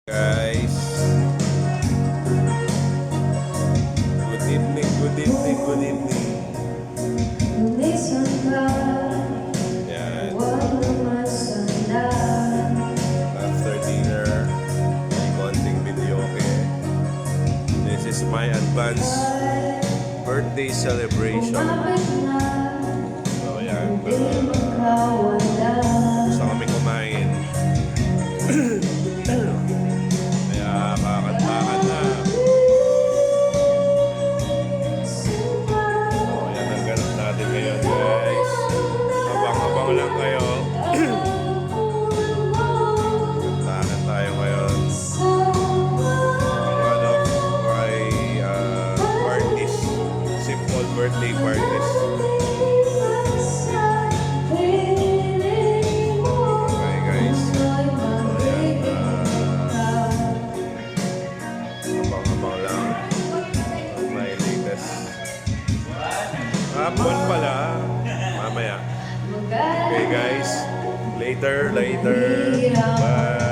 Guys, good evening, good evening, good evening. Yan. After dinner, may konting video, okay? This is my advance birthday celebration. So yan, gusto kami kumain. Kaya kakad-kakad na. So yan ang ganap natin ngayon, guys. Abang-abang lang kayo. Kantahan tayo ngayon. One of my parties, simple birthday parties. Okay, guys. So yan, abang-abang lang. My latest. Hapon pala. Mamaya. Okay, guys. Later. Bye.